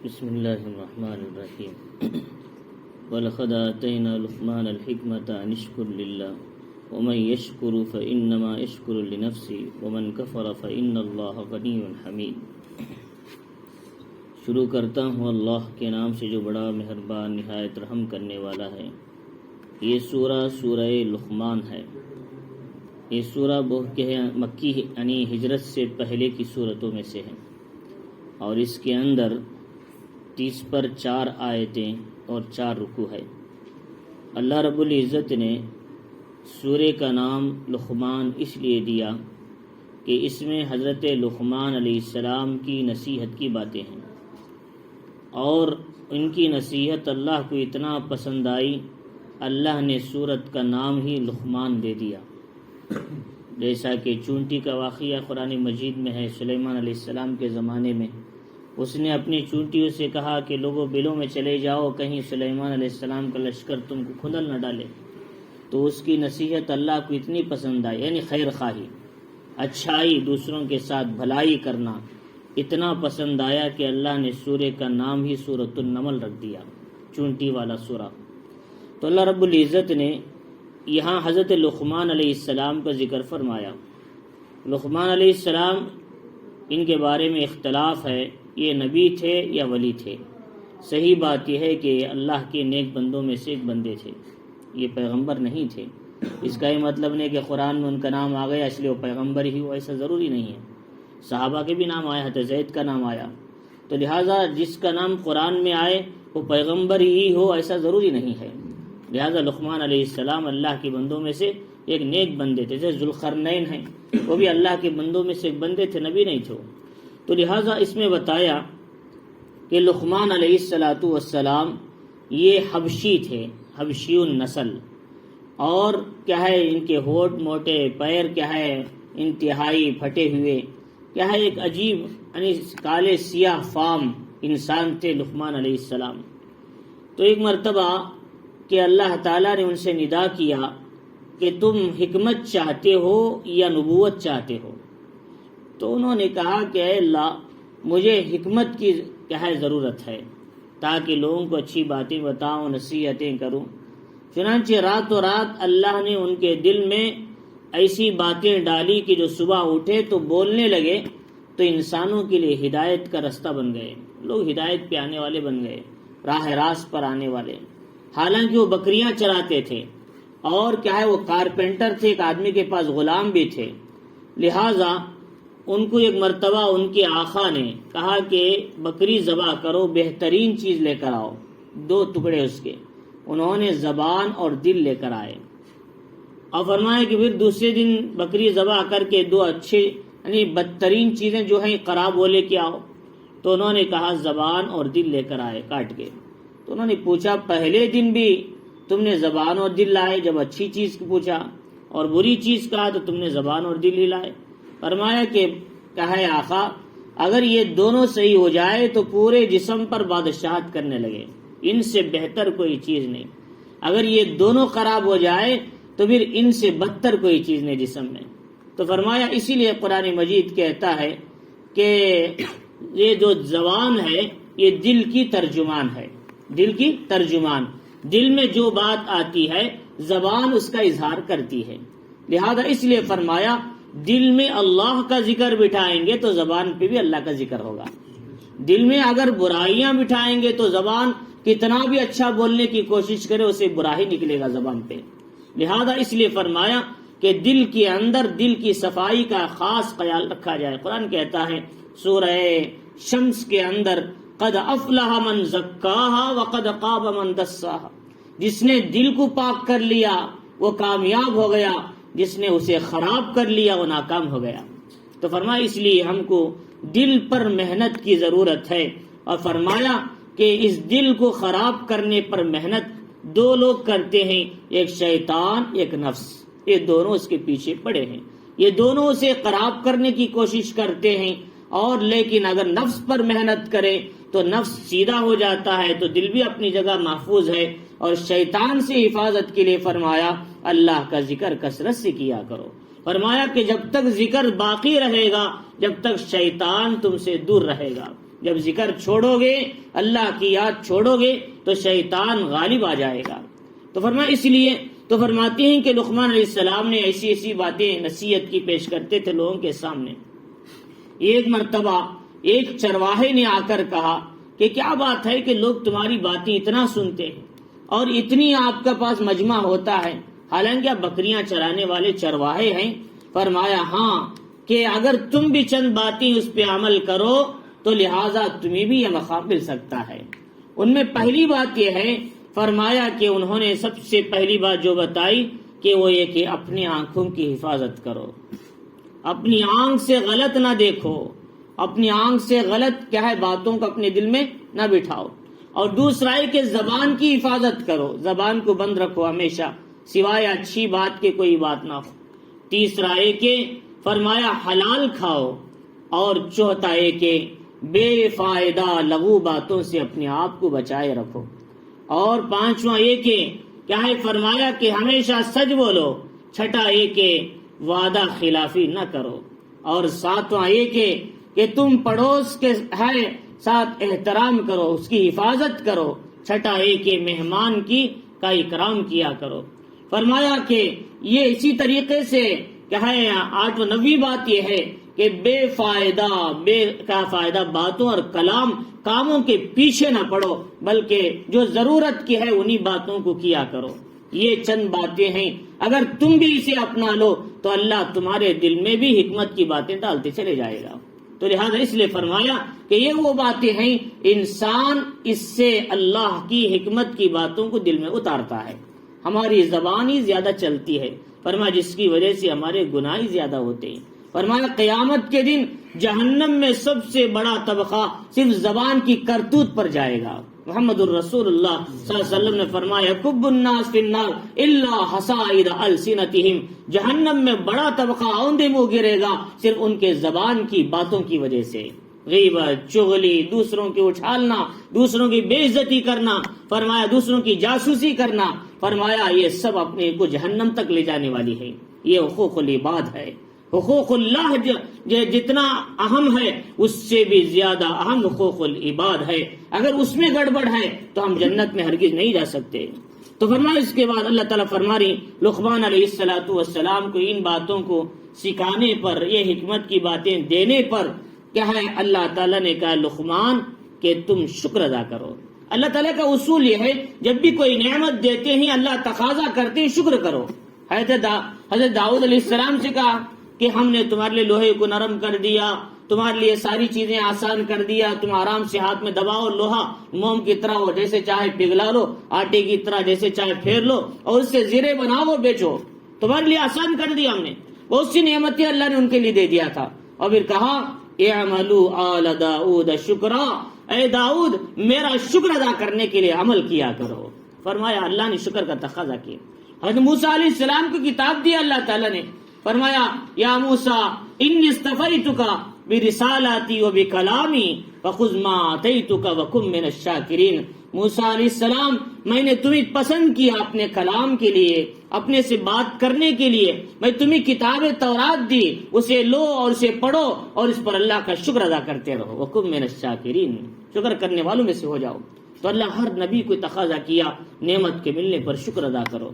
بسم اللہ الرحمن الرحیم وَلَقَدْ آتَيْنَا لُقْمَانَ الْحِكْمَةَ أَنِ اشْكُرْ لِلَّهِ وَمَنْ يَشْكُرُ فَإِنَّمَا يَشْكُرُ لِنَفْسِهِ وَمَنْ كَفَرَ فَإِنَّ اللَّهَ غَنِيٌّ حَمِيدٌ۔ شروع کرتا ہوں اللہ کے نام سے جو بڑا مہربان نہایت رحم کرنے والا ہے۔ یہ سورہ لقمان ہے۔ یہ سورہ مکی یعنی ہجرت سے پہلے کی سورتوں میں سے ہے، اور اس کے اندر 30 پر 4 آیتیں اور 4 رکوع ہے۔ اللہ رب العزت نے سورہ کا نام لقمان اس لیے دیا کہ اس میں حضرت لقمان علیہ السلام کی نصیحت کی باتیں ہیں، اور ان کی نصیحت اللہ کو اتنا پسند آئی، اللہ نے سورت کا نام ہی لقمان دے دیا۔ جیسا کہ چونٹی کا واقعہ قرآن مجید میں ہے، سلیمان علیہ السلام کے زمانے میں اس نے اپنی چونٹیوں سے کہا کہ لوگوں بلوں میں چلے جاؤ، کہیں سلیمان علیہ السلام کا لشکر تم کو کھدل نہ ڈالے۔ تو اس کی نصیحت اللہ کو اتنی پسند آئی، یعنی خیر خواہی، اچھائی، دوسروں کے ساتھ بھلائی کرنا اتنا پسند آیا کہ اللہ نے سورہ کا نام ہی سورۃ النمل رکھ دیا، چونٹی والا سورہ۔ تو اللہ رب العزت نے یہاں حضرت لقمان علیہ السلام کا ذکر فرمایا۔ لقمان علیہ السلام، ان کے بارے میں اختلاف ہے، یہ نبی تھے یا ولی تھے۔ صحیح بات یہ ہے کہ اللہ کے نیک بندوں میں سے ایک بندے تھے، یہ پیغمبر نہیں تھے۔ اس کا یہ مطلب نہیں کہ قرآن میں ان کا نام آ گیا اس لیے وہ پیغمبر ہی ہو، ایسا ضروری نہیں ہے۔ صحابہ کے بھی نام آیا، حضرت زید کا نام آیا، تو لہٰذا جس کا نام قرآن میں آئے وہ پیغمبر ہی ہو ایسا ضروری نہیں ہے۔ لہٰذا لقمان علیہ السلام اللہ کے بندوں میں سے ایک نیک بندے تھے، جیسے ذوالقرنین ہیں، وہ بھی اللہ کے بندوں میں سے ایک بندے تھے، نبی نہیں تھے۔ تو لہٰذا اس میں بتایا کہ لقمان علیہ السلام یہ حبشی تھے، حبشی النسل، اور کیا ہے ان کے ہونٹ موٹے، پیر کیا ہے انتہائی پھٹے ہوئے، کیا ہے ایک عجیب یعنی کالے سیاہ فام انسان تھے لقمان علیہ السلام۔ تو ایک مرتبہ کہ اللہ تعالیٰ نے ان سے ندا کیا کہ تم حکمت چاہتے ہو یا نبوت چاہتے ہو؟ تو انہوں نے کہا کہ اے اللہ، مجھے حکمت کی کیا ہے ضرورت ہے، تاکہ لوگوں کو اچھی باتیں بتاؤں، نصیحتیں کروں۔ چنانچہ راتوں رات اللہ نے ان کے دل میں ایسی باتیں ڈالی کہ جو صبح اٹھے تو بولنے لگے تو انسانوں کے لیے ہدایت کا رستہ بن گئے، لوگ ہدایت پہ آنے والے بن گئے، راہ راست پر آنے والے۔ حالانکہ وہ بکریاں چراتے تھے، اور کیا ہے وہ کارپینٹر تھے، ایک آدمی کے پاس غلام بھی تھے۔ لہٰذا ان کو ایک مرتبہ ان کے آقا نے کہا کہ بکری ذبح کرو، بہترین چیز لے کر آؤ، 2 ٹکڑے اس کے۔ انہوں نے زبان اور دل لے کر آئے، اور فرمایا کہ پھر دوسرے دن بکری ذبح کر کے 2 اچھے یعنی بدترین چیزیں جو ہیں قراب وہ لے کے آؤ۔ تو انہوں نے کہا زبان اور دل لے کر آئے کاٹ کے۔ تو انہوں نے پوچھا پہلے دن بھی تم نے زبان اور دل لائے، جب اچھی چیز پوچھا اور بری چیز کہا تو تم نے زبان اور دل ہی لائے۔ فرمایا کہ کہا ہے آقا، اگر یہ دونوں صحیح ہو جائے تو پورے جسم پر بادشاہت کرنے لگے، ان سے بہتر کوئی چیز نہیں۔ اگر یہ دونوں خراب ہو جائے تو پھر ان سے بدتر کوئی چیز نہیں جسم میں۔ تو فرمایا اسی لیے قرآن مجید کہتا ہے کہ یہ جو زبان ہے یہ دل کی ترجمان ہے، دل کی ترجمان، دل میں جو بات آتی ہے زبان اس کا اظہار کرتی ہے۔ لہذا اس لیے فرمایا دل میں اللہ کا ذکر بٹھائیں گے تو زبان پہ بھی اللہ کا ذکر ہوگا۔ دل میں اگر برائیاں بٹھائیں گے تو زبان کتنا بھی اچھا بولنے کی کوشش کرے اسے برا ہی نکلے گا زبان پہ۔ لہذا اس لیے فرمایا کہ دل کے اندر دل کی صفائی کا خاص خیال رکھا جائے۔ قرآن کہتا ہے سورہ شمس کے اندر قد افلح من زکاہا وقد خاب من دساہا، جس نے دل کو پاک کر لیا وہ کامیاب ہو گیا، جس نے اسے خراب کر لیا وہ ناکام ہو گیا۔ تو فرمایا اس لیے ہم کو دل پر محنت کی ضرورت ہے، اور فرمایا کہ اس دل کو خراب کرنے پر محنت 2 لوگ کرتے ہیں، ایک شیطان ایک نفس، یہ دونوں اس کے پیچھے پڑے ہیں، یہ دونوں اسے خراب کرنے کی کوشش کرتے ہیں۔ اور لیکن اگر نفس پر محنت کرے تو نفس سیدھا ہو جاتا ہے، تو دل بھی اپنی جگہ محفوظ ہے۔ اور شیطان سے حفاظت کے لیے فرمایا اللہ کا ذکر کثرت سے کیا کرو۔ فرمایا کہ جب تک ذکر باقی رہے گا جب تک شیطان تم سے دور رہے گا۔ جب ذکر چھوڑو گے، اللہ کی یاد چھوڑو گے تو شیطان غالب آ جائے گا۔ تو فرمایا اس لیے تو فرماتے ہیں کہ لقمان علیہ السلام نے ایسی ایسی باتیں نصیحت کی پیش کرتے تھے لوگوں کے سامنے۔ ایک مرتبہ ایک چرواہے نے آ کر کہا کہ کیا بات ہے کہ لوگ تمہاری باتیں اتنا سنتے ہیں اور اتنی آپ کے پاس مجمع ہوتا ہے، حالانکہ آپ بکریاں چرانے والے چرواہے ہیں۔ فرمایا ہاں کہ اگر تم بھی چند باتیں اس پہ عمل کرو تو لہٰذا تمہیں بھی یہ مقام مل سکتا ہے۔ ان میں پہلی بات یہ ہے، فرمایا کہ انہوں نے سب سے پہلی بات جو بتائی کہ وہ یہ کہ اپنی آنکھوں کی حفاظت کرو، اپنی آنکھ سے غلط نہ دیکھو، اپنی آنکھ سے غلط کیا ہے باتوں کو اپنے دل میں نہ بٹھاؤ، اور دوسرا ہے کہ زبان کی حفاظت کرو، زبان کو بند رکھو ہمیشہ، سوائے اچھی بات کے کوئی بات نہ ہو۔ تیسرا ہے کہ فرمایا حلال کھاؤ، اور چوتھا ہے کہ بے فائدہ لغو باتوں سے اپنے آپ کو بچائے رکھو، اور پانچواں یہ کہ کیا ہے فرمایا کہ ہمیشہ سچ بولو، چھٹا یہ کہ وعدہ خلافی نہ کرو، اور ساتواں یہ کہ تم پڑوس کے ہے ساتھ احترام کرو، اس کی حفاظت کرو، چھٹا یہ کہ مہمان کی کا اکرام کیا کرو۔ فرمایا کہ یہ اسی طریقے سے کیا ہے 8 و 9 بات یہ ہے کہ بے فائدہ باتوں اور کاموں کے پیچھے نہ پڑو، بلکہ جو ضرورت کی ہے انہی باتوں کو کیا کرو۔ یہ چند باتیں ہیں، اگر تم بھی اسے اپنا لو تو اللہ تمہارے دل میں بھی حکمت کی باتیں ڈالتے چلے جائے گا۔ تو لہذا اس لیے فرمایا کہ یہ وہ باتیں ہیں انسان اس سے اللہ کی حکمت کی باتوں کو دل میں اتارتا ہے۔ ہماری زبان ہی زیادہ چلتی ہے، فرمایا جس کی وجہ سے ہمارے گناہ ہی زیادہ ہوتے ہیں۔ فرمایا قیامت کے دن جہنم میں سب سے بڑا طبقہ صرف زبان کی کرتوت پر جائے گا۔ محمد الرسول اللہ صلی اللہ علیہ وسلم نے فرمایا کب الناس فی النار الا حصائد السنتہم، جہنم میں بڑا طبقہ اوندے منہ گرے گا صرف ان کے زبان کی باتوں کی وجہ سے۔ غیبت، چغلی، دوسروں کے اچھالنا، دوسروں کی بے عزتی کرنا، فرمایا دوسروں کی جاسوسی کرنا، فرمایا یہ سب اپنے کو جہنم تک لے جانے والی ہے۔ یہ حقوق العباد ہے۔ حقوق اللہ جتنا اہم ہے اس سے بھی زیادہ اہم حقوق العباد ہے، اگر اس میں گڑبڑ ہے تو ہم جنت میں ہرگز نہیں جا سکتے۔ تو فرمایا اس کے بعد اللہ تعالیٰ فرما رہی لقمان علیہ السلام کو ان باتوں کو سکھانے پر، یہ حکمت کی باتیں دینے پر کیا ہے اللہ تعالیٰ نے کہا لقمان کہ تم شکر ادا کرو۔ اللہ تعالیٰ کا اصول یہ ہے جب بھی کوئی نعمت دیتے ہیں اللہ تقاضا کرتے ہیں شکر کرو۔ حضرت داؤد علیہ السلام سے کہا کہ ہم نے تمہارے لیے لوہے کو نرم کر دیا، تمہارے لیے ساری چیزیں آسان کر دیا، تم آرام سے ہاتھ میں دباؤ لوہا، موم کی طرح ہو جیسے چاہے پگھلا لو، آٹے کی طرح جیسے چاہے پھیر لو، اور اس سے زیرے بناؤ بیچو، تمہارے لیے آسان کر دیا ہم نے۔ بہت سی نعمتیں اللہ نے ان کے لیے دے دیا تھا، اور پھر کہا اعملوا آل داؤد شکرا، اے داؤد میرا شکر ادا کرنے کے لیے عمل کیا کرو۔ فرمایا اللہ نے شکر کا تقاضا کیا۔ حضرت موسیٰ علیہ السلام کو کتاب دی اللہ تعالیٰ نے، فرمایا یا موسیٰ انی اصطفیتک برسالاتی و بکلامی فخذ ما آتیتک وکن من الشاکرین۔ موسیٰ علیہ السلام میں نے تمہیں پسند کیا اپنے کلام کے لیے، اپنے سے بات کرنے کے لیے، میں تمہیں کتاب تورات دی، اسے لو اور اسے پڑھو اور اس پر اللہ کا شکر ادا کرتے رہو، وکن من الشاکرین، شکر کرنے والوں میں سے ہو جاؤ۔ تو اللہ ہر نبی کو تقاضا کیا نعمت کے ملنے پر شکر ادا کرو۔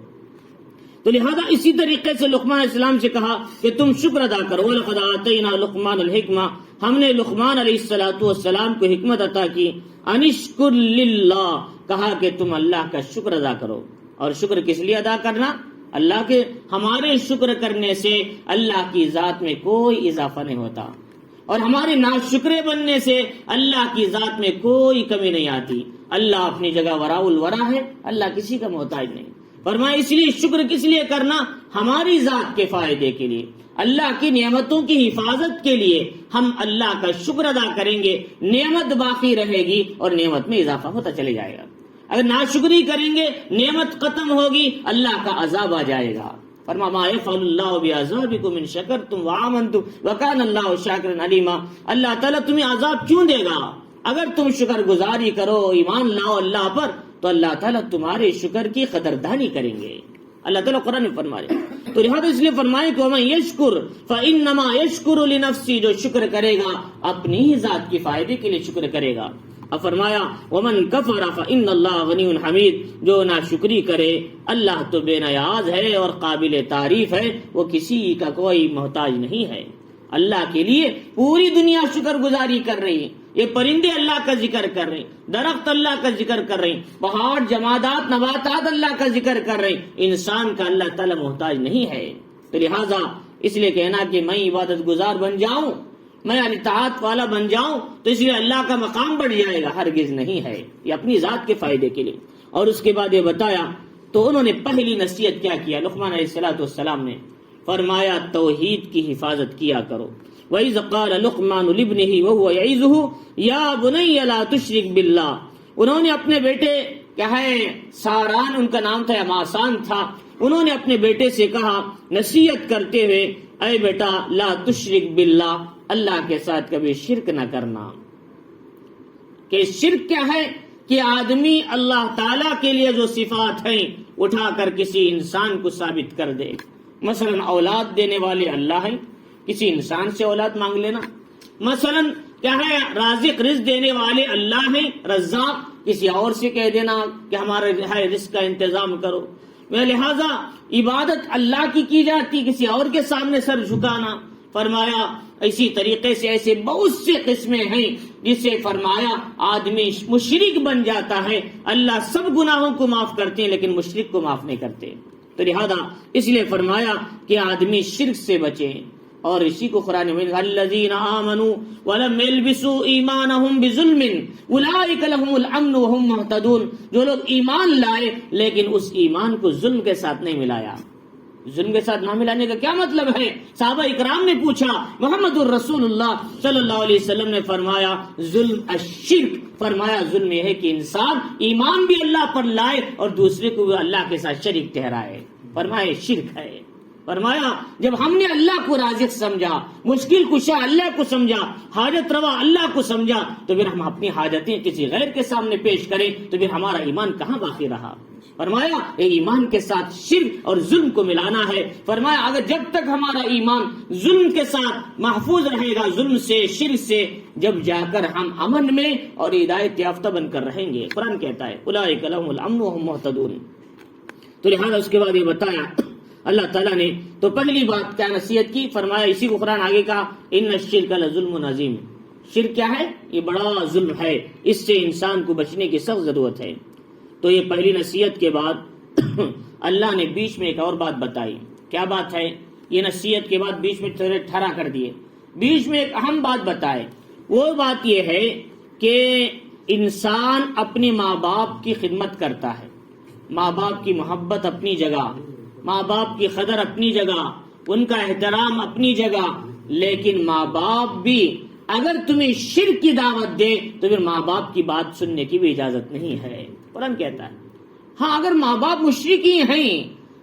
تو لہذا اسی طریقے سے لقمان علیہ السلام سے کہا کہ تم شکر ادا کرو۔ وَلَقَدْ آتَيْنَا لُقْمَانَ الْحِكْمَةَ، ہم نے لقمان علیہ السلام کو حکمت عطا کی۔ انشکر للہ، کہا کہ تم اللہ کا شکر ادا کرو۔ اور شکر کس لیے ادا کرنا؟ اللہ کے، ہمارے شکر کرنے سے اللہ کی ذات میں کوئی اضافہ نہیں ہوتا، اور ہمارے ناشکرے بننے سے اللہ کی ذات میں کوئی کمی نہیں آتی۔ اللہ اپنی جگہ وراء الورا ہے، اللہ کسی کا محتاج نہیں۔ فرمایا اس لیے شکر کس لیے کرنا؟ ہماری ذات کے فائدے کے لیے، اللہ کی نعمتوں کی حفاظت کے لیے ہم اللہ کا شکر ادا کریں گے، نعمت باقی رہے گی اور نعمت میں اضافہ ہوتا چلے جائے گا۔ اگر ناشکری کریں گے نعمت ختم ہوگی، اللہ کا عذاب آ جائے گا۔ فرمایا ما یفعل اللہ بعذابکم ان شکرتم وآمنتم وکان اللہ شاکرا علیما، اللہ تعالیٰ تمہیں عذاب کیوں دے گا؟ اگر تم شکر گزاری کرو، ایمان لاؤ اللہ پر، تو اللہ تعالیٰ تمہارے شکر کی قدردانی کریں گے۔ اللہ تعالیٰ قرآن میں فرما رہے تو لہٰذا اس لیے فرمائے کہ وَمَن يَشْكُرْ فَإِنَّمَا يَشْكُرُ لِنَفْسِهِ، جو شکر کرے گا اپنی ہی ذات کے فائدے کے لیے شکر کرے گا۔ اب فرمایا وَمَن كَفَرَ فَإِنَّ اللَّهَ غَنِيٌّ حَمِيدٌ، جو ناشکری کرے اللہ تو بے نیاز ہے اور قابل تعریف ہے، وہ کسی کا کوئی محتاج نہیں ہے۔ اللہ کے لیے پوری دنیا شکر گزاری کر رہی ہے، یہ پرندے اللہ کا ذکر کر رہے ہیں، درخت اللہ کا ذکر کر رہے ہیں، پہاڑ جمادات نباتات اللہ کا ذکر کر رہے ہیں، انسان کا اللہ تعالی محتاج نہیں ہے۔ تو لہٰذا اس لیے کہنا کہ میں عبادت گزار بن جاؤں، میں اطاعت والا بن جاؤں تو اس لیے اللہ کا مقام بڑھ جائے گا، ہرگز نہیں ہے، یہ اپنی ذات کے فائدے کے لیے۔ اور اس کے بعد یہ بتایا تو انہوں نے پہلی نصیحت کیا کیا لقمان علیہ السلام نے، فرمایا توحید کی حفاظت کیا کرو۔ وَإِذْ قَالَ لُقْمَانُ لِابْنِهِ وَهُوَ يَعِظُهُ يَا بُنَيَّ لَا تُشْرِكْ بِاللَّهِ، انہوں نے اپنے بیٹے کیا ہے ساران ان کا نام تھا یا ماسان تھا، انہوں نے اپنے بیٹے سے کہا نصیحت کرتے ہوئے، اے بیٹا لا تشرک باللہ، اللہ کے ساتھ کبھی شرک نہ کرنا۔ کہ شرک کیا ہے کہ آدمی اللہ تعالیٰ کے لیے جو صفات ہیں اٹھا کر کسی انسان کو ثابت کر دے۔ مثلا اولاد دینے والے اللہ ہیں، کسی انسان سے اولاد مانگ لینا۔ مثلا کیا ہے رازق رزق دینے والے اللہ ہیں، رزاق، کسی اور سے کہہ دینا کہ ہمارے رزق کا انتظام کرو۔ لہذا عبادت اللہ کی جاتی، کسی اور کے سامنے سر جھکانا۔ فرمایا اسی طریقے سے ایسے بہت سے قسمیں ہیں جسے فرمایا آدمی مشرک بن جاتا ہے۔ اللہ سب گناہوں کو معاف کرتے ہیں لیکن مشرک کو معاف نہیں کرتے۔ تو لہذا اس لیے فرمایا کہ آدمی شرک سے بچے، اور اسی کو قرآن میں الذین آمنوا ولم يلبسوا ایمانہم بظلم اولئک لهم الامن وهم مہتدون، جو لوگ ایمان لائے لیکن اس ایمان کو ظلم کے ساتھ نہیں ملایا۔ ظلم کے ساتھ نہ ملانے کا کیا مطلب ہے؟ صحابہ اکرام نے پوچھا، محمد الرسول اللہ صلی اللہ علیہ وسلم نے فرمایا ظلم الشرک، فرمایا ظلم یہ ہے کہ انسان ایمان بھی اللہ پر لائے اور دوسرے کو بھی اللہ کے ساتھ شریک ٹھہرائے، فرمایا شرک ہے۔ فرمایا جب ہم نے اللہ کو رازق سمجھا، مشکل کشا اللہ کو سمجھا، حاجت روا اللہ کو سمجھا، تو پھر ہم اپنی حاجتیں کسی غیر کے سامنے پیش کریں تو پھر ہمارا ایمان کہاں باقی رہا؟ فرمایا یہ ایمان کے ساتھ شرک اور ظلم کو ملانا ہے۔ فرمایا اگر جب تک ہمارا ایمان ظلم کے ساتھ محفوظ رہے گا، ظلم سے شرک سے، جب جا کر ہم امن میں اور ہدایت یافتہ بن کر رہیں گے۔ قرآن کہتا ہے اولئک لهم الامن وهم مہتدون۔ تو لہذا اس کے بعد یہ بتایا اللہ تعالیٰ نے تو پہلی بات کیا نصیحت کی، فرمایا اسی کو قرآن آگے کہا ان الشرک لظلم عظیم، شرک کیا ہے؟ یہ بڑا ظلم ہے، اس سے انسان کو بچنے کی سخت ضرورت ہے۔ تو یہ پہلی نصیحت کے بعد اللہ نے بیچ میں ایک اور بات بتائی۔ کیا بات ہے؟ یہ نصیحت کے بعد بیچ میں ٹھہرا کر دیے، بیچ میں ایک اہم بات بتائے۔ وہ بات یہ ہے کہ انسان اپنے ماں باپ کی خدمت کرتا ہے، ماں باپ کی محبت اپنی جگہ، ماں باپ کی قدر اپنی جگہ، ان کا احترام اپنی جگہ، لیکن ماں باپ بھی اگر تمہیں شرک کی دعوت دے تو پھر ماں باپ کی بات سننے کی بھی اجازت نہیں ہے۔ قرآن کہتا ہے ہاں اگر ماں باپ مشرکی ہیں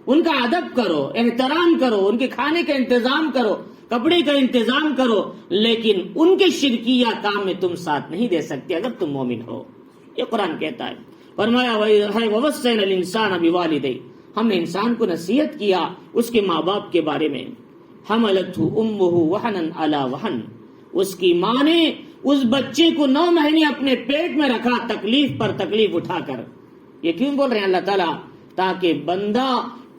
ان کا ادب کرو، احترام کرو، ان کے کھانے کا انتظام کرو، کپڑے کا انتظام کرو، لیکن ان کے شرکیہ کام میں تم ساتھ نہیں دے سکتے اگر تم مومن ہو۔ یہ قرآن کہتا ہے۔ فرمایا وَوَصَّيْنَا الْإِنسَانَ بِوَالِدَيْهِ، ہم نے انسان کو نصیحت کیا اس کے ماں باپ کے بارے میں۔ حملتہ امہ وہنا علی وہن، اس کی ماں نے اس بچے کو 9 مہینے اپنے پیٹ میں رکھا، تکلیف پر تکلیف اٹھا کر۔ یہ کیوں بول رہے ہیں اللہ تعالیٰ؟ تاکہ بندہ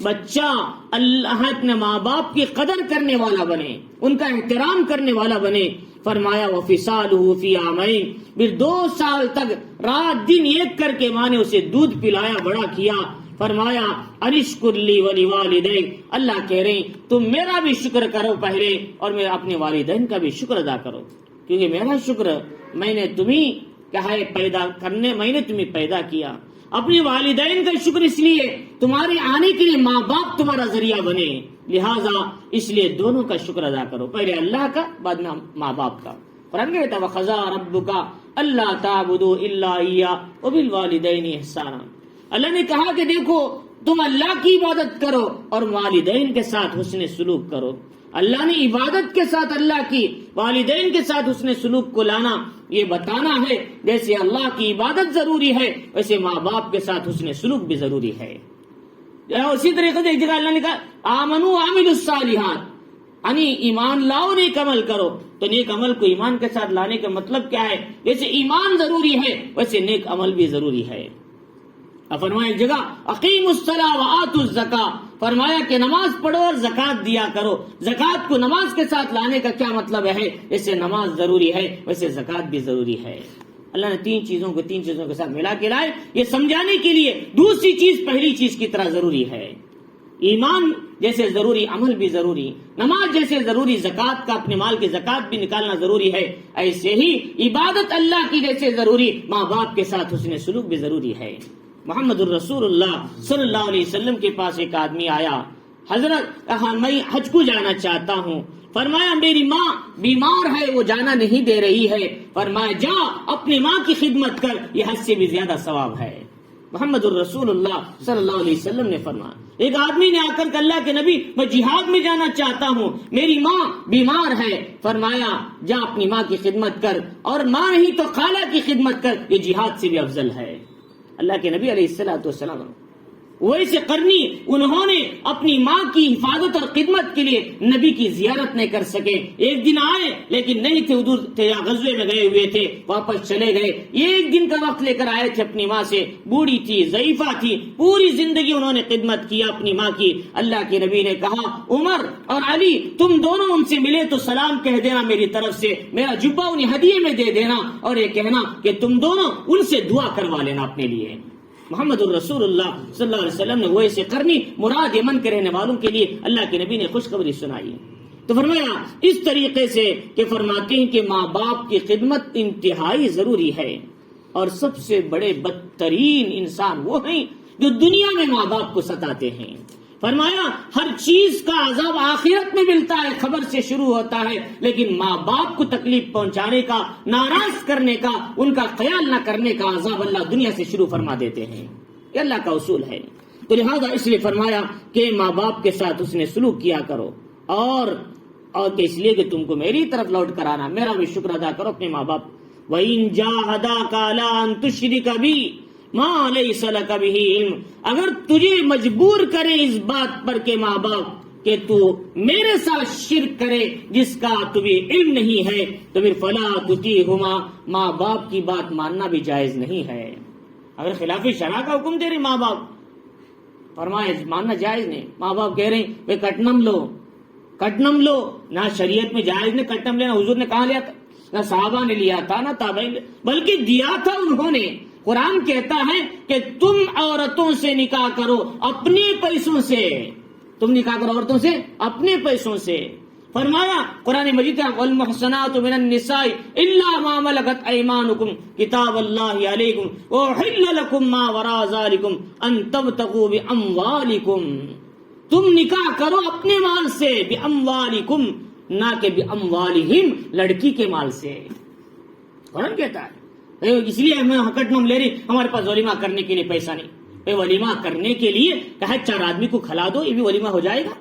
بچہ اللہ اپنے ماں باپ کی قدر کرنے والا بنے، ان کا احترام کرنے والا بنے۔ فرمایا وَفِصَالُهُ فِي عَامَيْنِ، پھر 2 سال تک رات دن ایک کر کے ماں نے اسے دودھ پلایا، بڑا کیا۔ فرمایا انشکر لی ولوالدیک، اللہ کہہ رہے ہیں تم میرا بھی شکر کرو پہلے اور میں اپنے والدین کا بھی شکر ادا کرو، کیونکہ میرا شکر میں نے تمہیں میں نے تمہیں پیدا کیا۔ اپنے والدین کا شکر اس لیے تمہارے آنے کے لیے ماں باپ تمہارا ذریعہ بنے، لہذا اس لیے دونوں کا شکر ادا کرو، پہلے اللہ کا بعد میں ماں باپ کا۔ قرآن کہتا ہے وَقَضَىٰ رَبُّكَ أَلَّا تَعْبُدُوا إِلَّا إِيَّاهُ وَبِالْوَالِدَيْنِ إِحْسَانًا، اللہ نے کہا کہ دیکھو تم اللہ کی عبادت کرو اور والدین کے ساتھ حسن سلوک کرو۔ اللہ نے عبادت کے ساتھ اللہ کی، والدین کے ساتھ حسن سلوک کو لانا، یہ بتانا ہے جیسے اللہ کی عبادت ضروری ہے ویسے ماں باپ کے ساتھ حسن سلوک بھی ضروری ہے۔ اسی طریقے سے ایک جگہ اللہ نے کہا آمنو وعملوا الصالحات، یعنی ایمان لاؤ نیک عمل کرو. تو نیک عمل کو ایمان کے ساتھ لانے کا مطلب کیا ہے؟ جیسے ایمان ضروری ہے ویسے نیک عمل بھی ضروری ہے. فرمایا ایک جگہ اقیموا الصلاۃ وآتوا الزکاۃ، فرمایا کہ نماز پڑھو اور زکات دیا کرو. زکات کو نماز کے ساتھ لانے کا کیا مطلب ہے؟ جیسے نماز ضروری ہے ویسے زکات بھی ضروری ہے. اللہ نے تین چیزوں کے ساتھ ملا کے لائے، یہ سمجھانے کے لیے دوسری چیز پہلی چیز کی طرح ضروری ہے. ایمان جیسے ضروری عمل بھی ضروری، نماز جیسے ضروری زکات کا اپنے مال کی زکات بھی نکالنا ضروری ہے، ایسے ہی عبادت اللہ کی جیسے ضروری ماں باپ کے ساتھ حسن سلوک بھی ضروری ہے. محمد الرسول اللہ صلی اللہ علیہ وسلم کے پاس ایک آدمی آیا، حضرت میں حج کو جانا چاہتا ہوں. فرمایا میری ماں بیمار ہے، وہ جانا نہیں دے رہی ہے. فرمایا جا اپنی ماں کی خدمت کر، یہ حج سے بھی زیادہ ثواب ہے. محمد الرسول اللہ صلی اللہ علیہ وسلم نے فرمایا. ایک آدمی نے آ کر کہ اللہ کے نبی میں جہاد میں جانا چاہتا ہوں، میری ماں بیمار ہے. فرمایا جا اپنی ماں کی خدمت کر، اور ماں نہیں تو خالہ کی خدمت کر، یہ جہاد سے بھی افضل ہے. اللہ کے نبی علیہ الصلوۃ والسلام ویسے کرنی انہوں نے اپنی ماں کی حفاظت اور خدمت کے لیے نبی کی زیارت نہیں کر سکے. ایک دن آئے لیکن نہیں تھے، ادھر تھے یا غزوے میں گئے ہوئے تھے، واپس چلے گئے. ایک دن کا وقت لے کر آئے تھے اپنی ماں سے، بوڑھی تھی، ضعیفہ تھی، پوری زندگی انہوں نے خدمت کیا اپنی ماں کی. اللہ کے نبی نے کہا عمر اور علی تم دونوں ان سے ملے تو سلام کہہ دینا میری طرف سے، میرا جبہ انہیں ہدیے میں دے دینا، اور یہ کہنا کہ تم دونوں ان سے دعا کروا لینا اپنے لیے. محمد الرسول اللہ صلی اللہ علیہ وسلم نے ویسے کرنی مراد یمن کے رہنے والوں کے لیے اللہ کے نبی نے خوشخبری سنائی. تو فرمایا اس طریقے سے کہ فرماتے ہیں کہ ماں باپ کی خدمت انتہائی ضروری ہے، اور سب سے بڑے بدترین انسان وہ ہیں جو دنیا میں ماں باپ کو ستاتے ہیں. فرمایا ہر چیز کا عذاب آخرت میں ملتا ہے، خبر سے شروع ہوتا ہے، لیکن ماں باپ کو تکلیف پہنچانے کا، ناراض کرنے کا، ان کا خیال نہ کرنے کا عذاب اللہ دنیا سے شروع فرما دیتے ہیں. یہ اللہ کا اصول ہے. تو لہذا اس لیے فرمایا کہ ماں باپ کے ساتھ اس نے سلوک کیا کرو، اور اس لیے کہ تم کو میری طرف لوٹ کر آنا، میرا بھی شکر ادا کرو اپنے ماں باپ. وَإِن جَاهَدَاكَ عَلَىٰ أَن تُشْرِكَ بِي مَا لَيْسَ لَكَ بِهِ عِلْمٌ، اگر تجھے مجبور کرے اس بات پر کہ ماں باپ کہ تو میرے ساتھ شرک کرے جس کا تمہیں علم نہیں ہے، تو پھر فَلَا تُطِعْهُمَا، ماں باپ کی بات ماننا بھی جائز نہیں ہے. اگر خلاف شرع کا حکم دے رہے ماں باپ، فرمائے ماننا جائز نہیں. ماں باپ کہہ رہے ہیں بھائی کٹنم لو، نہ شریعت میں جائز نہیں کٹنم لینا. حضور نے کہاں لیا تھا؟ نہ صحابہ نے لیا تھا، نہ تابعین، بلکہ دیا تھا انہوں نے. قرآن کہتا ہے کہ تم عورتوں سے نکاح کرو اپنے پیسوں سے، تم نکاح کرو عورتوں سے اپنے پیسوں سے. فرمایا قرآن مجید والمحصنات من النساء الا ما ملكت ايمانكم كتاب الله عليكم وحل لكم ما وراء ذلكم ان تبتغوا باموالكم، تم نکاح کرو اپنے مال سے، باموالکم نہ کہ باموالہم، لڑکی کے مال سے. قرآن کہتا ہے اس لیے ہمیں کٹنم لے رہی، ہمارے پاس ولیمہ کرنے کے لیے پیسہ نہیں. ولیمہ کرنے کے لیے کہا 4 آدمی کو کھلا دو، یہ بھی ولیمہ ہو جائے گا.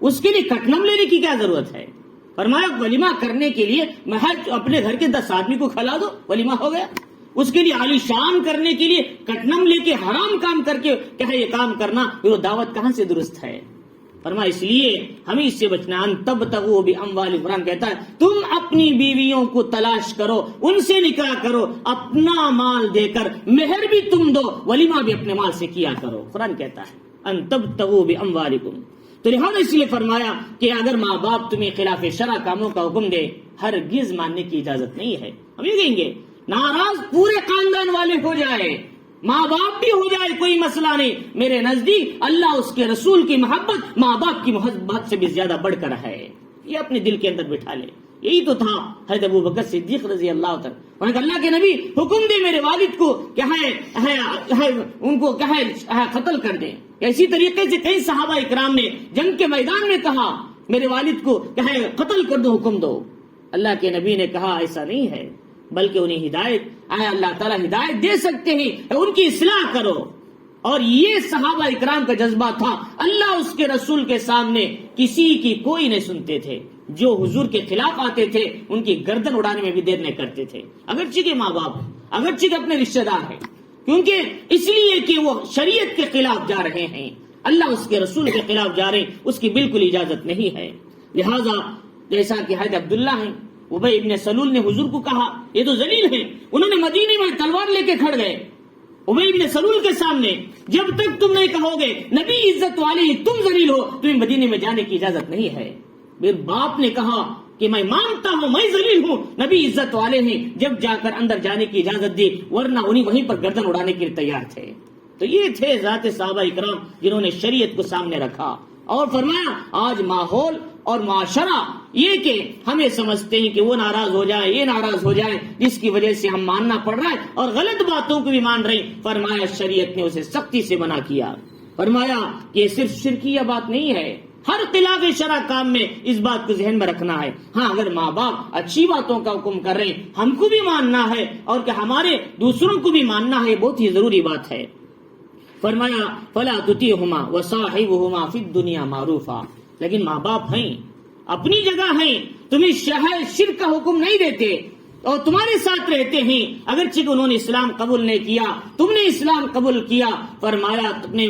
اس کے لیے کٹنم لینے کی کیا ضرورت ہے؟ فرمایا ولیمہ کرنے کے لیے محض اپنے گھر کے 10 آدمی کو کھلا دو، ولیمہ ہو گیا. اس کے لیے عالی شان کرنے کے لیے کٹنم لے کے حرام کام کر کے کہا یہ کام کرنا، وہ دعوت کہاں سے درست ہے؟ فرمایا اس لیے ہمیں اس سے بچنا. ان تبتغوا باموالکم، قرآن کہتا ہے تم اپنی بیویوں کو تلاش کرو، ان سے نکاح کرو، اپنا مال دے کر، مہر بھی تم دو، ولیمہ بھی اپنے مال سے کیا کرو. قرآن کہتا ہے ان تبتغوا باموالکم. تو لہٰذا اس لیے فرمایا کہ اگر ماں باپ تمہیں خلاف شرع کاموں کا حکم دے، ہرگز ماننے کی اجازت نہیں ہے. ہم یہ کہیں گے ناراض پورے خاندان والے ہو جائے، ماں باپ بھی ہو جائے، کوئی مسئلہ نہیں. میرے نزدیک اللہ اس کے رسول کی محبت ماں باپ کی محبت سے بھی زیادہ بڑھ کر ہے. یہ اپنے دل کے اندر بٹھا لے. یہی تو تھا حضرت ابو بکر صدیق رضی اللہ عنہ. اللہ کے نبی حکم دے میرے والد کو کیا ہے ان کو کیا ہے قتل کر دیں. اسی طریقے سے کئی صحابہ اکرام نے جنگ کے میدان میں کہا میرے والد کو کیا ہے قتل کر دو، حکم دو. اللہ کے نبی نے کہا ایسا نہیں ہے، بلکہ انہیں ہدایت اللہ تعالیٰ ہدایت دے سکتے ہیں، ان کی اصلاح کرو. اور یہ صحابہ اکرام کا جذبہ تھا. اللہ اس کے رسول کے سامنے کسی کی کوئی نہیں سنتے تھے. جو حضور کے خلاف آتے تھے ان کی گردن اڑانے میں بھی دیر نہیں کرتے تھے، اگرچہ کے ماں باپ، اگرچہ کے اپنے رشتہ دار ہیں. کیونکہ اس لیے کہ وہ شریعت کے خلاف جا رہے ہیں. اللہ اس کے رسول کے خلاف جا رہے ہیں، اس کی بالکل اجازت نہیں ہے۔ لہذا جیسا کہ حضرت عبداللہ ہیں، ابی ابن سلول نے حضور کو کہا یہ تو ذلیل ہیں، انہوں نے مدینے میں تلوار لے کے کھڑ گئے ابی ابن سلول کے سامنے، جب تک تم نہیں کہو گے نبی عزت والے ہی تم ذلیل ہو، تمہیں مدینے میں جانے کی اجازت نہیں ہے۔ پھر باپ نے کہا کہ میں مانتا ہوں میں ذلیل ہوں، نبی عزت والے ہیں، جب جا کر اندر جانے کی اجازت دی، ورنہ انہیں وہیں پر گردن اڑانے کے لیے تیار تھے۔ تو یہ تھے ذات صحابہ اکرام جنہوں نے شریعت کو سامنے رکھا، اور فرمایا آج ماحول اور معاشرہ یہ کہ ہمیں سمجھتے ہیں کہ وہ ناراض ہو جائے، یہ ناراض ہو جائے، جس کی وجہ سے ہم ماننا پڑ رہا ہے اور غلط باتوں کو بھی مان رہے ہیں۔ فرمایا شریعت نے اسے سختی سے منع کیا۔ فرمایا کہ یہ صرف شرکیہ بات نہیں ہے، ہر خلاف شرع کام میں اس بات کو ذہن میں رکھنا ہے۔ ہاں اگر ماں باپ اچھی باتوں کا حکم کر رہے ہیں، ہم کو بھی ماننا ہے، اور کہ ہمارے دوسروں کو بھی ماننا ہے، بہت ہی ضروری بات ہے۔ فرمایا فلا تطیعہما وصاحبہما فی الدنیا معروفا، لیکن ماں باپ ہیں، اپنی جگہ ہیں، تمہیں شرک کا حکم نہیں دیتے اور تمہارے ساتھ رہتے ہیں، اگرچہ کہ انہوں نے اسلام قبول نہیں کیا، تم نے اسلام قبول کیا۔ فرمایا اپنے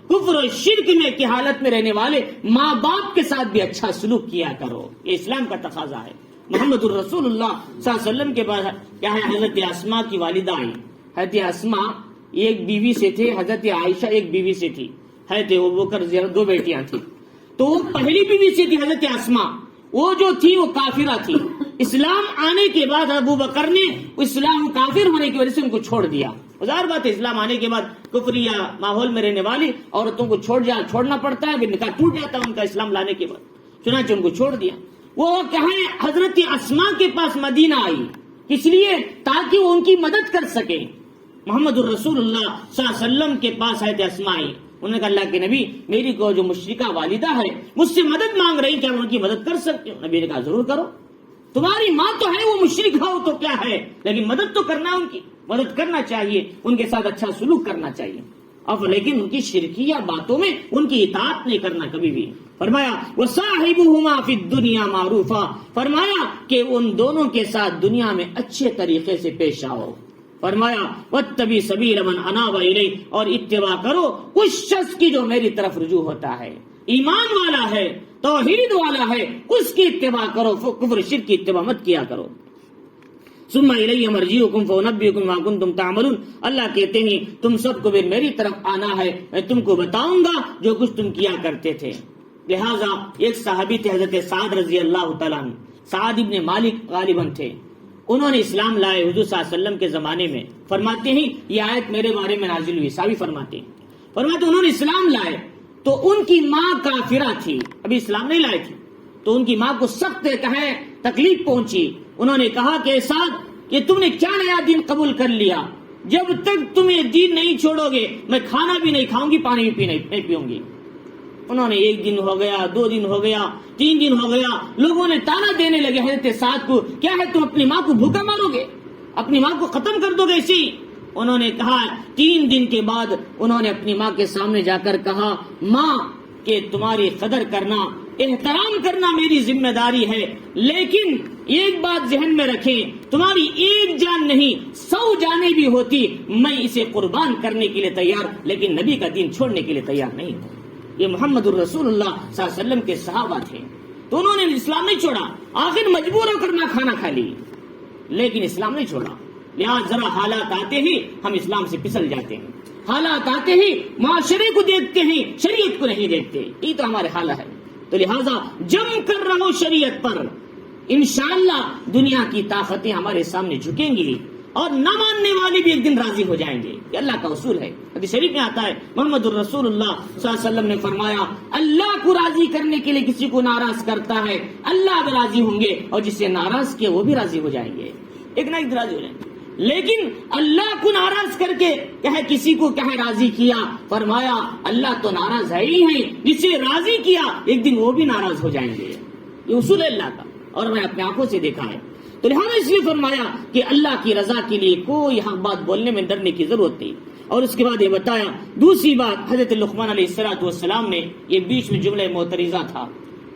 کفر و شرک میں کی حالت میں رہنے والے ماں باپ کے ساتھ بھی اچھا سلوک کیا کرو، یہ اسلام کا تقاضا ہے۔ محمد الرسول اللہ صلی اللہ علیہ وسلم کے پاس کیا ہے، حضرت اسماء کی والدہ آئی۔ حضرت اسماء ایک بیوی سے تھے، حضرت عائشہ ایک بیوی سے تھی، حضرت ابوبکر دو بیٹیاں تھیں۔ تو وہ پہلی بیوی سے تھی حضرت اسماء، وہ جو تھی وہ کافرہ تھی۔ اسلام آنے کے بعد ابو بکر نے اسلام کافر ہونے کی وجہ سے ان کو چھوڑ دیا۔ ظاہر بات ہے اسلام آنے کے بعد کفریہ ماحول میں رہنے والی عورتوں کو چھوڑنا پڑتا ہے، پھر نکاح ٹوٹ جاتا ہے ان کا اسلام لانے کے بعد، چنانچہ ان کو چھوڑ دیا۔ وہ کہیں حضرت اسماء کے پاس مدینہ آئی، اس لیے تاکہ وہ ان کی مدد کر سکے۔ محمد الرسول اللہ صلی اللہ علیہ وسلم کے پاس حضرت اسماء آئی، انہوں نے کہا اللہ کے نبی میری کو جو مشرکہ والدہ ہے مجھ سے مدد مانگ رہی، کیا ان کی مدد کر سکتے ہو؟ نبی نے کہا ضرور کرو، تمہاری ماں تو ہے وہ مشرک ہو تو کیا ہے، لیکن مدد تو کرنا، ان کی مدد کرنا چاہیے، ان کے ساتھ اچھا سلوک کرنا چاہیے، اب لیکن ان کی شرکیہ باتوں میں ان کی اطاعت نہیں کرنا کبھی بھی۔ فرمایا وصاحبہما فی الدنیا معروفا، فرمایا کہ ان دونوں کے ساتھ دنیا میں اچھے طریقے سے پیش آؤ۔ فرمایا واتبع سبیل من اناب الی، اور اتباع کرو اس شخص کی جو میری طرف رجوع ہوتا ہے، ایمان والا ہے، توحید والا ہے، اس کی اتباع کرو، کفر شرک کی اتباع مت کیا کرو۔ ثم الی مرجعکم فانبئکم بما کنتم تعملون، اللہ کہتے ہیں تم سب کو بھی میری طرف آنا ہے، میں تم کو بتاؤں گا جو کچھ تم کیا کرتے تھے۔ لہذا ایک صحابی تھے حضرت سعد رضی اللہ تعالیٰ عنہ، سعد ابن مالک غالباً تھے، انہوں نے اسلام لائے حضور صلی اللہ علیہ وسلم کے زمانے میں۔ فرماتے ہیں یہ آیت میرے بارے میں نازل ہوئی، صحابی فرماتے انہوں نے اسلام لائے تو ان کی ماں کافرہ تھی، ابھی اسلام نہیں لائے تھی، تو ان کی ماں کو سخت تکلیف پہنچی۔ انہوں نے کہا کہ سعد کہ تم نے کیا نیا دین قبول کر لیا، جب تک تم یہ دین نہیں چھوڑو گے میں کھانا بھی نہیں کھاؤں گی، پانی بھی نہیں پیوں گی۔ انہوں نے ایک دن ہو گیا، 2 دن ہو گیا، 3 دن ہو گیا، لوگوں نے تانا دینے لگے حضرت سعد کو، کیا ہے تم اپنی ماں کو بھوکا مارو گے، اپنی ماں کو ختم کر دو گے ایسے ہی؟ انہوں نے کہا 3 دن کے بعد انہوں نے اپنی ماں کے سامنے جا کر کہا ماں کہ تمہاری قدر کرنا، احترام کرنا میری ذمہ داری ہے، لیکن ایک بات ذہن میں رکھیں، تمہاری ایک جان نہیں 100 جانیں بھی ہوتی میں اسے قربان کرنے کے لیے تیار، لیکن نبی کا دین چھوڑنے کے لیے تیار نہیں ہوں۔ یہ محمد الرسول اللہ صلی اللہ علیہ وسلم کے صحابہ تھے، تو انہوں نے اسلام نہیں چھوڑا، آخر مجبور ہو کر نہ کھانا کھا لی، لیکن اسلام نہیں چھوڑا۔ لہٰذا ذرا حالات آتے ہی ہم اسلام سے پھسل جاتے ہیں، حالات آتے ہی معاشرے کو دیکھتے ہیں، شریعت کو نہیں دیکھتے، یہ تو ہمارے حال ہے۔ تو لہٰذا جم کر رہو شریعت پر، انشاءاللہ دنیا کی طاقتیں ہمارے سامنے جھکیں گی اور نہ ماننے والے بھی ایک دن راضی ہو جائیں گے، یہ اللہ کا اصول ہے۔ حدیث شریف میں آتا ہے محمد الرسول اللہ صلی اللہ علیہ وسلم نے فرمایا اللہ کو راضی کرنے کے لیے کسی کو ناراض کرتا ہے اللہ بھی راضی ہوں گے، اور جسے ناراض کیا وہ بھی راضی ہو جائیں گے، ایک نہ ایک راضی ہو جائیں گے۔ لیکن اللہ کو ناراض کر کے کسی کو راضی کیا، فرمایا اللہ تو ناراض ہے ہی ہے، جسے راضی کیا ایک دن وہ بھی ناراض ہو جائیں گے، یہ اصول ہے اللہ کا، اور میں اپنے آنکھوں سے دیکھا ہے۔ تو لہٰذا اس لیے فرمایا کہ اللہ کی رضا کے لیے کوئی حق بات بولنے میں ڈرنے کی ضرورت نہیں۔ اور اس کے بعد یہ بتایا دوسری بات، حضرت لقمان علیہ السلام نے یہ بیچ میں جملہ معترضہ تھا،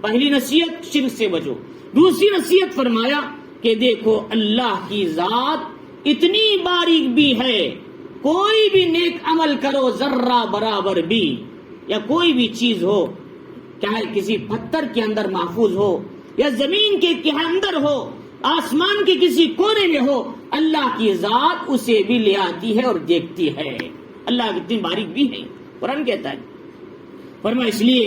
پہلی نصیحت شرک سے بچو، دوسری نصیحت فرمایا کہ دیکھو اللہ کی ذات اتنی باریک بھی ہے، کوئی بھی نیک عمل کرو ذرہ برابر بھی یا کوئی بھی چیز ہو، چاہے کسی پتھر کے اندر محفوظ ہو یا زمین کے اندر ہو، آسمان کے کسی کونے میں ہو، اللہ کی ذات اسے بھی لے آتی ہے اور دیکھتی ہے۔ اللہ کتنی باریک بھی ہے، قرآن کہتا ہے۔ فرمایا اس لیے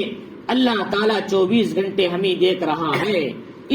اللہ تعالیٰ 24 گھنٹے ہمیں دیکھ رہا ہے،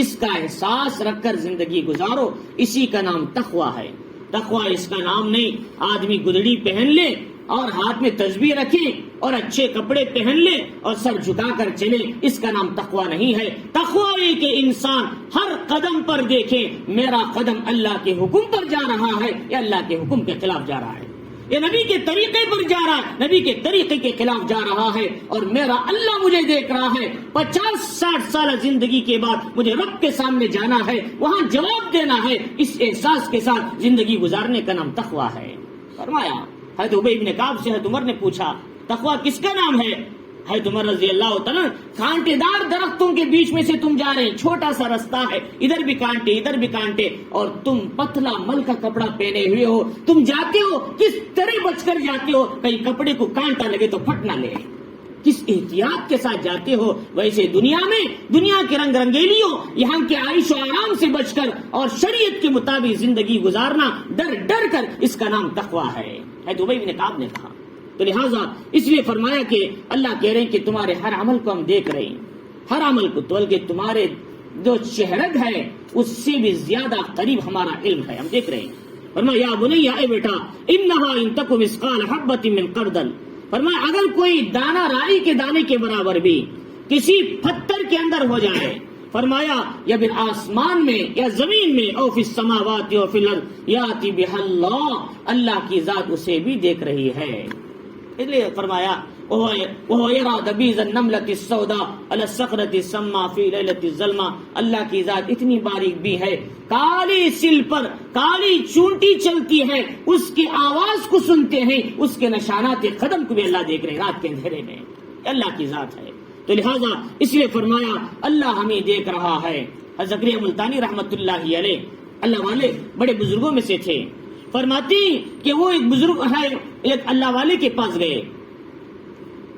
اس کا احساس رکھ کر زندگی گزارو، اسی کا نام تقویٰ ہے۔ تقویٰ اس کا نام نہیں آدمی گدڑی پہن لے اور ہاتھ میں تسبیح رکھے اور اچھے کپڑے پہن لے اور سر جھکا کر چلے، اس کا نام تقویٰ نہیں ہے۔ تقویٰ ہے کہ انسان ہر قدم پر دیکھے میرا قدم اللہ کے حکم پر جا رہا ہے یا اللہ کے حکم کے خلاف جا رہا ہے، یہ نبی کے طریقے پر جا رہا ہے، نبی کے طریقے کے خلاف جا رہا ہے، اور میرا اللہ مجھے دیکھ رہا ہے۔ 50-60 سال زندگی کے بعد مجھے رب کے سامنے جانا ہے، وہاں جواب دینا ہے، اس احساس کے ساتھ زندگی گزارنے کا نام تقویٰ ہے۔ فرمایا حضرت ابی بن کعب سے حضرت عمر نے پوچھا تقویٰ کس کا نام ہے؟ حضرت عمر رضی اللہ تعالیٰ، کانٹے دار درختوں کے بیچ میں سے تم جا رہے ہیں، چھوٹا سا رستہ ہے، ادھر بھی کانٹے ادھر بھی کانٹے، اور تم پتلا مل کا کپڑا پہنے ہوئے ہو، تم جاتے ہو کس طرح بچ کر جاتے ہو، کہیں کپڑے کو کانٹا لگے تو پھٹ نہ لے، کس احتیاط کے ساتھ جاتے ہو۔ ویسے دنیا میں دنیا کے رنگ رنگیلیوں، یہاں کے عیش و آرام سے بچ کر اور شریعت کے مطابق زندگی گزارنا ڈر ڈر کر، اس کا نام تقویٰ ہے۔ ابی بن کعب نے کہا، تو لہٰذا اس لیے فرمایا کہ اللہ کہہ رہے ہیں کہ تمہارے ہر عمل کو ہم دیکھ رہے ہیں، ہر عمل کو، بلکہ تمہارے جو شہرت ہے اس سے بھی زیادہ قریب ہمارا علم ہے، ہم دیکھ رہے ہیں۔ فرمایا یا بنی، اے بیٹا، انہا ان تک مثقال حبۃ من خردل، فرمایا اگر کوئی دانہ رائی کے دانے کے برابر بھی کسی پتھر کے اندر ہو جائے، فرمایا یا پھر آسمان میں یا زمین میں، او فی السماوات و فی الارض یاتی بہا اللہ، اللہ کی ذات اسے بھی دیکھ رہی ہے۔ اس لیے فرمایا وَهُوَ يَرَىٰ دَبِيبَ النَّمْلَةِ السَّوْدَاءِ عَلَى الصَّخْرَةِ السَّمَّاءِ فِي لَيْلَةِ الظَّلْمَةِ، اللہ کی ذات اتنی باریک بھی ہے، کالی سل پر کالی چونٹی چلتی ہے، اس کی آواز کو سنتے ہیں، اس کے نشانات قدم کو بھی اللہ دیکھ رہے ہیں رات کے اندھیرے میں، اللہ کی ذات ہے۔ تو لہٰذا اس لیے فرمایا اللہ ہمیں دیکھ رہا ہے۔ حضرت زکریا ملتانی رحمت اللہ علیہ اللہ والے بڑے بزرگوں میں سے تھے، فرماتے ہیں کہ وہ ایک بزرگ ہے، ایک اللہ والے کے پاس گئے،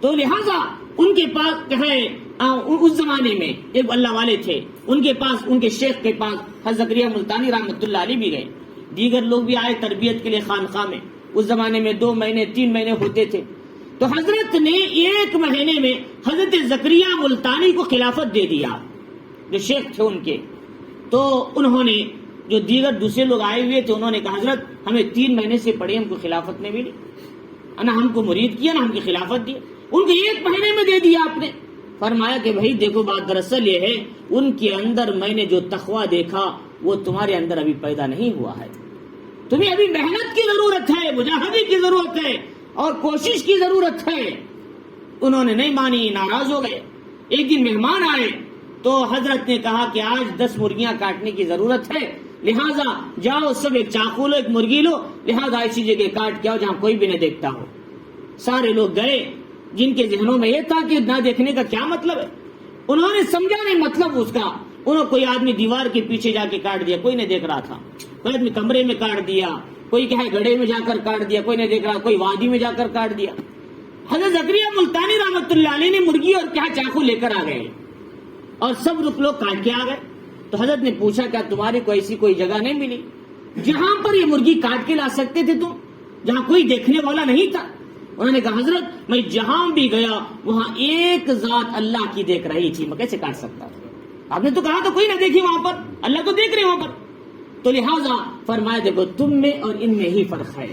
تو لہٰذا ان کے پاس ہے اس زمانے میں ایک اللہ والے تھے، ان کے پاس، ان کے شیخ کے پاس حضرت زکریا ملتانی رحمت اللہ علیہ بھی گئے، دیگر لوگ بھی آئے تربیت کے لیے خانقاہ میں۔ اس زمانے میں 2 مہینے 3 مہینے ہوتے تھے، تو حضرت نے 1 مہینے میں حضرت زکریا ملتانی کو خلافت دے دیا، جو شیخ تھے ان کے۔ تو انہوں نے، جو دیگر دوسرے لوگ آئے ہوئے تھے، انہوں نے کہا حضرت ہمیں 3 مہینے سے پڑھے، ہم کو خلافت نہیں ملی، نہ ہم کو مرید کیا، نہ ہم کی خلافت دی، ان کو 1 مہینے میں دے دیا آپ نے۔ فرمایا کہ بھائی دیکھو بات دراصل یہ ہے، ان کے اندر میں نے جو تقویٰ دیکھا وہ تمہارے اندر ابھی پیدا نہیں ہوا ہے، تمہیں ابھی محنت کی ضرورت ہے، مجاہدے کی ضرورت ہے اور کوشش کی ضرورت ہے۔ انہوں نے نہیں مانی، ناراض ہو گئے۔ ایک دن مہمان آئے تو حضرت نے کہا کہ آج 10 مرغیاں کاٹنے کی ضرورت ہے، لہٰذا جاؤ سب ایک چاقو لو، ایک مرغی لو، لہٰذا ایسی جگہ کاٹ کے آؤ جہاں کوئی بھی نہ دیکھتا ہو۔ سارے لوگ گئے، جن کے ذہنوں میں یہ تھا کہ نہ دیکھنے کا کیا مطلب ہے، انہوں نے سمجھا نہیں مطلب اس کا، انہوں کوئی آدمی دیوار کے پیچھے جا کے کاٹ دیا، کوئی نہیں دیکھ رہا تھا، کوئی آدمی کمرے میں کاٹ دیا، کوئی کیا ہے گڑھے میں جا کر کاٹ دیا، کوئی نہیں دیکھ رہا، کوئی وادی میں جا کر کاٹ دیا۔ حضرت زکریا ملتانی رحمت اللہ علیہ نے مرغی اور کیا چاقو لے کر آ گئے اور سب لوگ کاٹ کے آ گئے۔ تو حضرت نے پوچھا کیا تمہاری کوئی ایسی کوئی جگہ نہیں ملی جہاں پر یہ مرغی کاٹ کے لا سکتے تھے تم، جہاں کوئی دیکھنے والا نہیں تھا؟ انہوں نے کہا حضرت میں جہاں بھی گیا وہاں ایک ذات اللہ کی دیکھ رہی تھی، میں کیسے کاٹ سکتا تھا؟ آپ نے تو کہا تو کوئی نہ دیکھی وہاں پر، اللہ تو دیکھ رہے وہاں پر۔ تو لہٰذا فرمایا دیکھو تم میں اور ان میں ہی فرق ہے،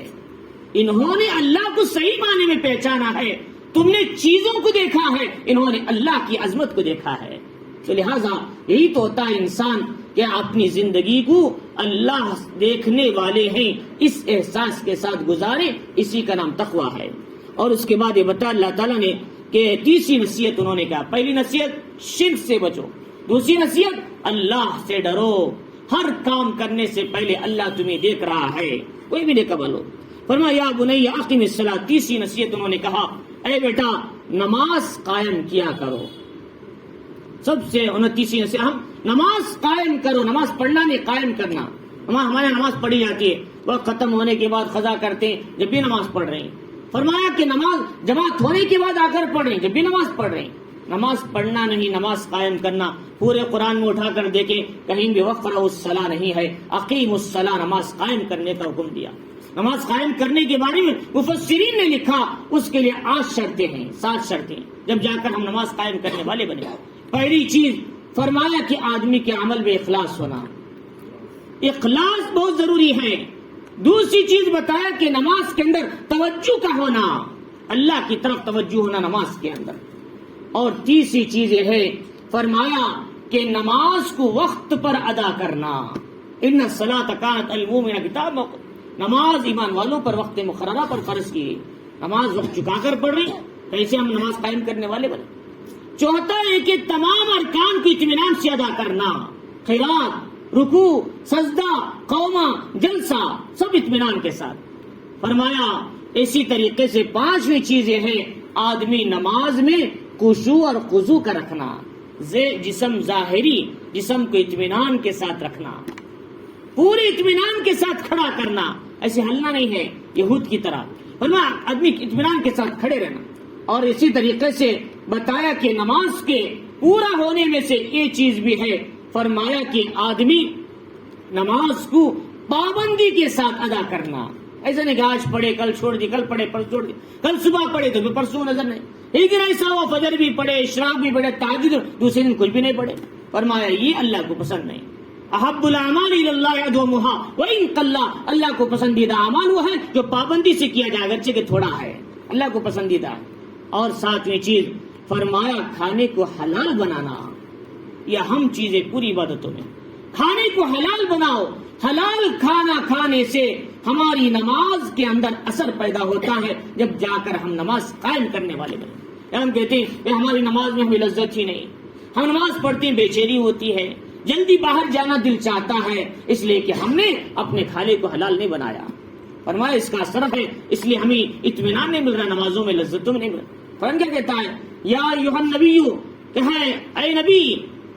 انہوں نے اللہ کو صحیح معنی میں پہچانا ہے، تم نے چیزوں کو دیکھا ہے، انہوں نے اللہ کی عظمت کو دیکھا ہے۔ تو لہٰذا یہی تو ہوتا ہے انسان کہ اپنی زندگی کو اللہ دیکھنے والے ہیں اس احساس کے ساتھ گزارے، اسی کا نام تقویٰ ہے۔ اور اس کے بعد یہ بتا اللہ تعالیٰ نے کہ تیسری نصیحت انہوں نے کہا، پہلی نصیحت شرک سے بچو، دوسری نصیحت اللہ سے ڈرو، ہر کام کرنے سے پہلے اللہ تمہیں دیکھ رہا ہے، کوئی بھی بے قبل ہو۔ فرمایا یا بنی اقیم الصلاۃ، تیسری نصیحت انہوں نے کہا اے بیٹا نماز قائم کیا کرو، سب سے 29 نصیحت ہم نماز قائم کرو، نماز پڑھنا نہیں قائم کرنا۔ ہمارے نماز پڑھی جاتی ہے، وقت ختم ہونے کے بعد قضا کرتے ہیں جب بھی نماز پڑھ رہے ہیں۔ فرمایا کہ نماز جماعت ہونے کے بعد آ کر پڑھ رہے ہیں، جب بھی نماز پڑھ رہے ہیں، نماز پڑھنا نہیں، نماز قائم کرنا. پورے قرآن میں اٹھا کر دیکھیں کہیں بھی وقرأوا الصلاۃ نہیں ہے، اقیموا الصلاۃ، نماز قائم کرنے کا حکم دیا. نماز قائم کرنے کے بارے میں مفسرین نے لکھا اس کے لیے 8 شرطیں ہیں، 7 شرطیں، جب جا کر ہم نماز قائم کرنے والے بنے. پہلی چیز فرمایا کہ آدمی کے عمل میں اخلاص ہونا، اخلاص بہت ضروری ہے. دوسری چیز بتایا کہ نماز کے اندر توجہ کا ہونا، اللہ کی طرف توجہ ہونا نماز کے اندر. اور تیسری چیز یہ ہے فرمایا کہ نماز کو وقت پر ادا کرنا. ان الصلاۃ کانت علی المؤمنین کتابا موقوتا، نماز ایمان والوں پر وقت مقررہ پر فرض کی. نماز وقت چکا کر پڑھ رہے ہیں، کیسے ہم نماز قائم کرنے والے بنے. چوتھا ہے کہ تمام ارکان کو اطمینان سے ادا کرنا، قرات، رکوع، سجدہ، قومہ، جلسہ، سب اطمینان کے ساتھ. فرمایا اسی طریقے سے 5ویں چیز یہ ہے آدمی نماز میں خشوع اور خضوع کا رکھنا، جسم ظاہری جسم کو اطمینان کے ساتھ رکھنا، پورے اطمینان کے ساتھ کھڑا کرنا، ایسے ہلنا نہیں ہے یہود کی طرح. فرمایا آدمی اطمینان کے ساتھ کھڑے رہنا. اور اسی طریقے سے بتایا کہ نماز کے پورا ہونے میں سے یہ چیز بھی ہے، فرمایا کہ آدمی نماز کو پابندی کے ساتھ ادا کرنا. ایسا نہیں کہ آج پڑھے کل چھوڑ دی، کل پڑھے پرسوں چھوڑ دی، کل صبح پڑھے تو پرسوں نظر نہیں. لیکن ایسا ہوا فجر بھی پڑھے، اشراق بھی پڑھے، تہجد دوسرے دن کچھ بھی نہیں پڑھے. فرمایا یہ اللہ کو پسند نہیں. احب الاعمال الی اللہ ادومها وان قل، اللہ کو پسندیدہ اعمال وہ ہے جو پابندی سے کیا جائے اگرچہ کہ تھوڑا ہے، اللہ کو پسندیدہ ہے. اور 7ویں چیز فرمایا کھانے کو حلال بنانا. یہ اہم چیز ہے پوری عبادتوں میں، کھانے کو حلال بناؤ. حلال کھانا کھانے سے ہماری نماز کے اندر اثر پیدا ہوتا ہے، جب جا کر ہم نماز قائم کرنے والے بنے. ہم کہتے ہیں کہ ہماری نماز میں ہمیں لذت ہی نہیں، ہم نماز پڑھتے ہیں بے چینی ہوتی ہے، جلدی باہر جانا دل چاہتا ہے، اس لیے کہ ہم نے اپنے کھانے کو حلال نہیں بنایا. فرمایا اس کا اثر ہے، اس لیے ہمیں اطمینان نہیں مل رہا، نمازوں میں لذتوں میں نہیں مل رہا. قرآن کیا کہتا ہے؟ یا ایھا النبی، کہ ہے اے نبی،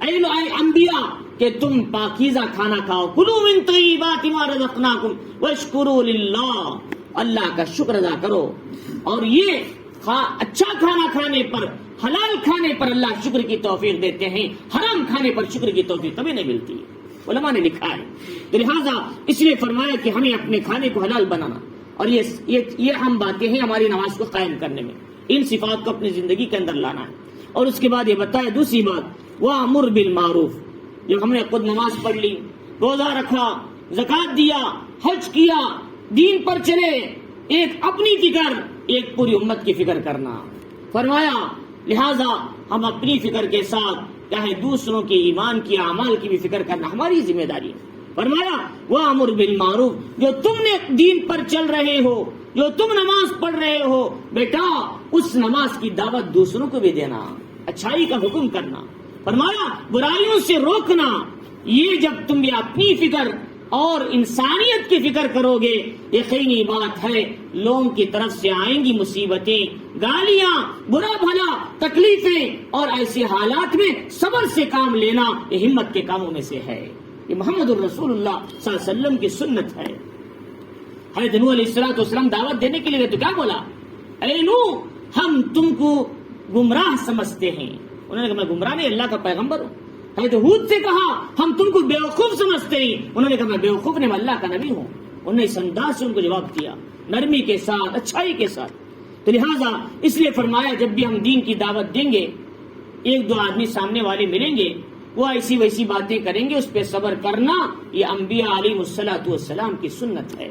اے انبیاء کہ تم پاکیزہ کھانا کھاؤ. کلوا من طیبات ما رزقناکم واشکروا للہ، اللہ کا شکر ادا کرو. اور یہ اچھا کھانا کھانے پر، حلال کھانے پر اللہ شکر کی توفیق دیتے ہیں، حرام کھانے پر شکر کی توفیق کبھی نہیں ملتی. علماء نے لکھا ہے. تو لہٰذا اس لیے فرمایا کہ ہمیں اپنے کھانے کو حلال بنانا. اور یہ اہم باتیں ہیں ہماری نماز کو قائم کرنے میں، ان صفات کو اپنی زندگی کے اندر لانا ہے. اور اس کے بعد یہ بتایا دوسری بات، وَأْمُرْ بِالْمَعْرُوفِ. جب ہم نے خود نماز پڑھ لی، روزہ رکھا، زکوٰۃ دیا، حج کیا، دین پر چلے، ایک اپنی فکر، ایک پوری امت کی فکر کرنا. فرمایا لہذا ہم اپنی فکر کے ساتھ چاہے دوسروں کے ایمان کی، اعمال کی بھی فکر کرنا ہماری ذمہ داری ہے. فرمایا وَأْمُرْ بِالْمَعْرُوفِ، جو تم نے دین پر چل رہے ہو، جو تم نماز پڑھ رہے ہو، بیٹا اس نماز کی دعوت دوسروں کو بھی دینا، اچھائی کا حکم کرنا. فرمایا برائیوں سے روکنا. یہ جب تم بھی اپنی فکر اور انسانیت کی فکر کرو گے، یقینی بات ہے لوگوں کی طرف سے آئیں گی مصیبتیں، گالیاں، برا بھلا، تکلیفیں، اور ایسے حالات میں صبر سے کام لینا یہ ہمت کے کاموں میں سے ہے. یہ محمد الرسول اللہ صلی اللہ علیہ وسلم کی سنت ہے. حضرت نوح علیہ السلام دعوت دینے کے لیے تو کیا بولا؟ اے نوح ہم تم کو گمراہ سمجھتے ہیں. انہوں نے کہا میں گمراہ نہیں، اللہ کا پیغمبر ہوں. حضرت ہود سے کہا ہم تم کو بیوقوف سمجھتے ہیں. انہوں نے کہا میں بیوقوف نہیں، میں اللہ کا نبی ہوں. انہوں نے اس انداز سے ان کو جواب دیا، نرمی کے ساتھ، اچھائی کے ساتھ. تو لہٰذا اس لیے فرمایا جب بھی ہم دین کی دعوت دیں گے، ایک دو آدمی سامنے والے ملیں گے، وہ ایسی ویسی باتیں کریں گے، اس پہ صبر کرنا یہ انبیاء علیہ السلام کی سنت ہے.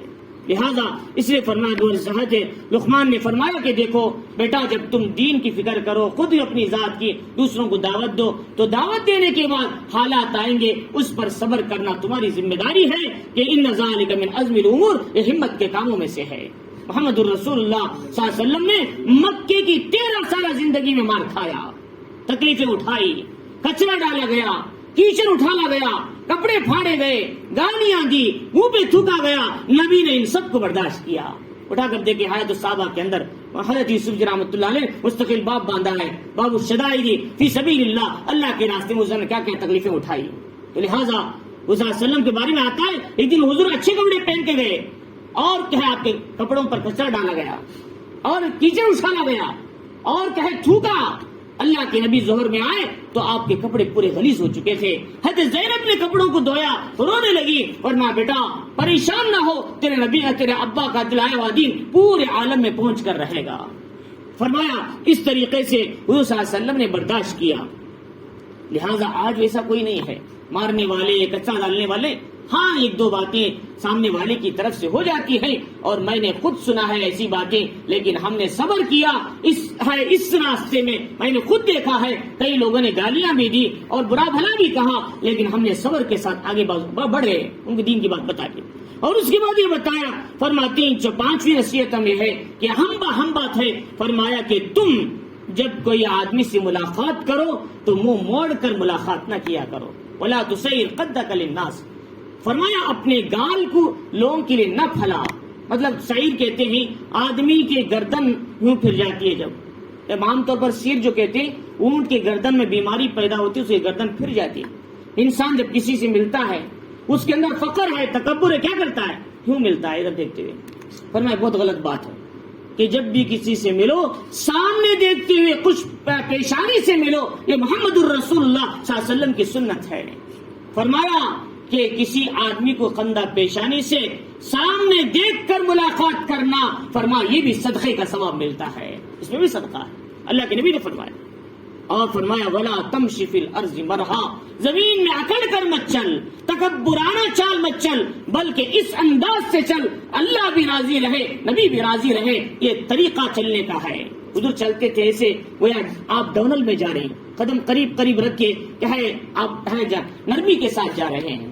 لہذا اس لیے فرمایا لقمان نے فرمایا کہ دیکھو بیٹا جب تم دین کی فکر کرو، خود ہی اپنی ذات کی، دوسروں کو دعوت دو، تو دعوت دینے کے بعد حالات آئیں گے، اس پر صبر کرنا تمہاری ذمہ داری ہے. کہ ان ذالک من عزم الامور، یہ ہمت کے کاموں میں سے ہے. محمد الرسول اللہ صلی اللہ علیہ وسلم نے مکے کی 13 سالہ زندگی میں مار کھایا، تکلیفیں اٹھائی، کچرا ڈالا گیا، کیچڑ اٹھالا گیا، کپڑے پھاڑے گئے، گالیاں دی، منہ پہ تھوکا گیا. نبی نے ان سب کو برداشت کیا. اٹھا کر دیکھے حیات الصحابہ کے اندر حضرت یوسف جی رحمۃ اللہ علیہ مستقل باب باندھا ہے، باب الشدائد فی سبیل اللہ کے راستے میں اس نے کیا کیا تکلیفیں اٹھائی. تو لہٰذا حضور صلی اللہ علیہ وسلم کے بارے میں آتا ہے ایک دن حضور اچھے کپڑے پہن کے گئے اور کیا آپ کے کپڑوں پر کچرا ڈالا گیا. اور کیچڑ اچھالا گیا اور کہے تھوکا. اللہ کے نبی ظہر میں آئے تو آپ کے کپڑے پورے غلیظ ہو چکے تھے. حضرت زینب نے کپڑوں کو دھویا, رونے لگی, ورنہ بیٹا پریشان نہ ہو, تیرے نبی تیرے ابا کا دلایا ہوا دین پورے عالم میں پہنچ کر رہے گا. فرمایا اس طریقے سے حضور صلی اللہ علیہ وسلم نے برداشت کیا. لہذا آج ویسا کوئی نہیں ہے, مارنے والے, کچا ڈالنے والے, ہاں ایک دو باتیں سامنے والے کی طرف سے ہو جاتی ہیں اور میں نے خود سنا ہے ایسی باتیں, لیکن ہم نے صبر کیا اس راستے میں. میں نے خود دیکھا ہے کئی لوگوں نے گالیاں بھی دی اور برا بھلا بھی کہا, لیکن ہم نے صبر کے ساتھ آگے بڑھے ان کو دین کی بات بتا کے. اور اس کے بعد یہ بتایا, فرماتے ہیں جو 5ویں نصیحت میں ہے کہ ہم بات ہے, فرمایا کہ تم جب کوئی آدمی سے ملاقات کرو تو منہ موڑ کر ملاقات نہ کیا کرو. ولا تسیر قدک للناس, فرمایا اپنے گال کو لوگوں کے لیے نہ پھیلا. مطلب سعیر کہتے ہیں آدمی کے گردن یوں پھر جاتی ہے. جب عام طور پر سیر جو کہتے ہیں اونٹ کے گردن میں بیماری پیدا ہوتی ہے, اس کی گردن پھر جاتی ہے. انسان جب کسی سے ملتا ہے اس کے اندر فخر ہے, تکبر ہے, کیا کرتا ہے, یوں ملتا ہے ادھر دیکھتے ہوئے. فرمایا بہت غلط بات ہے کہ جب بھی کسی سے ملو سامنے دیکھتے ہوئے کچھ پیشانی سے ملو. یہ محمد الرسول اللہ صلی اللہ علیہ وسلم کی سنت ہے. فرمایا کہ کسی آدمی کو خندہ پیشانی سے سامنے دیکھ کر ملاقات کرنا, فرما یہ بھی صدقے کا ثواب ملتا ہے, اس میں بھی صدقہ ہے, اللہ کے نبی نے فرمایا. اور فرمایا ولا تمشی فی الارض مرحا, زمین میں اکڑ کر مت چل, تکبرانہ چال مت چل, بلکہ اس انداز سے چل اللہ بھی راضی رہے, نبی بھی راضی رہے. یہ طریقہ چلنے کا ہے. حضور چلتے تھے ایسے گویا آپ ڈونل میں جا رہے ہیں, قدم قریب قریب رکھ کے کہے آپ نرمی کے ساتھ جا رہے ہیں,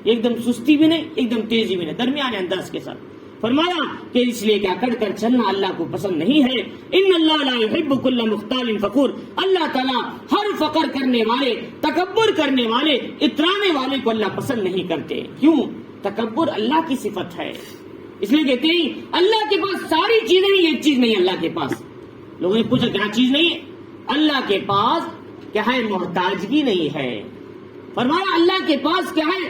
ایک دم سستی بھی نہیں ایک دم تیزی بھی نہیں, درمیانے انداز کے ساتھ. فرمایا کہ اس لیے کہ اکڑ کر چلنا اللہ کو پسند نہیں ہے. ان اللہ لا يحب كل مختال فخور, اللہ تعالیٰ ہر فخر کرنے والے, تکبر کرنے والے, اترانے والے کو اللہ پسند نہیں کرتے. کیوں؟ تکبر اللہ کی صفت ہے, اس لیے کہتے ہیں اللہ کے پاس ساری چیزیں ہیں, ایک چیز نہیں اللہ کے پاس. لوگوں نے پوچھا کیا چیز نہیں ہے؟ اللہ کے پاس کیا ہے؟ محتاجگی نہیں ہے. فرمایا اللہ کے پاس کیا ہے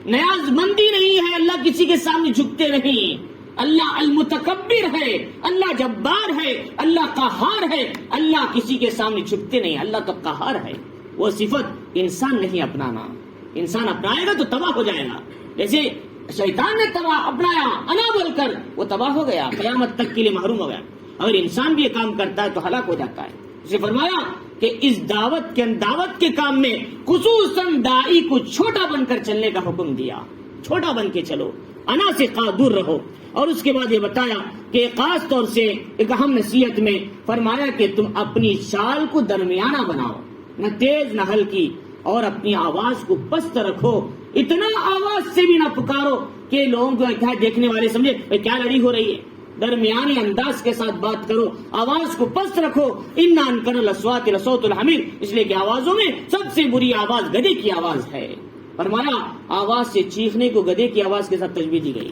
نیاز مندی نہیں ہے, اللہ کسی کے سامنے جھکتے نہیں. اللہ المتکبر ہے, اللہ جبار ہے, اللہ قہار ہے, اللہ کسی کے سامنے جھکتے نہیں, اللہ تو قہار ہے. وہ صفت انسان نہیں اپنانا, انسان اپنائے گا تو تباہ ہو جائے گا. جیسے شیطان نے تباہ اپنایا انا بول کر, وہ تباہ ہو گیا, قیامت تک کے لیے محروم ہو گیا. اگر انسان بھی یہ کام کرتا ہے تو ہلاک ہو جاتا ہے. اسے فرمایا کہ اس دعوت کے کام میں خصوصاً داعی کو چھوٹا بن کر چلنے کا حکم دیا. چھوٹا بن کے چلو, انا سے دور رہو. اور اس کے بعد یہ بتایا کہ خاص طور سے ایک اہم نصیحت میں فرمایا کہ تم اپنی چال کو درمیانہ بناؤ, نہ تیز نہ ہلکی, اور اپنی آواز کو پست رکھو. اتنا آواز سے بھی نہ پکارو کہ لوگوں کو دیکھنے والے سمجھے کیا لڑائی ہو رہی ہے. درمیانی انداز کے ساتھ بات کرو, آواز کو پست رکھو. ان انکر الاصوات لصوت الحمیر, اس لیے کہ آوازوں میں سب سے بری آواز گدھے کی آواز ہے. فرمایا آواز سے چیخنے کو گدھے کی آواز کے ساتھ تشبیہ دی گئی.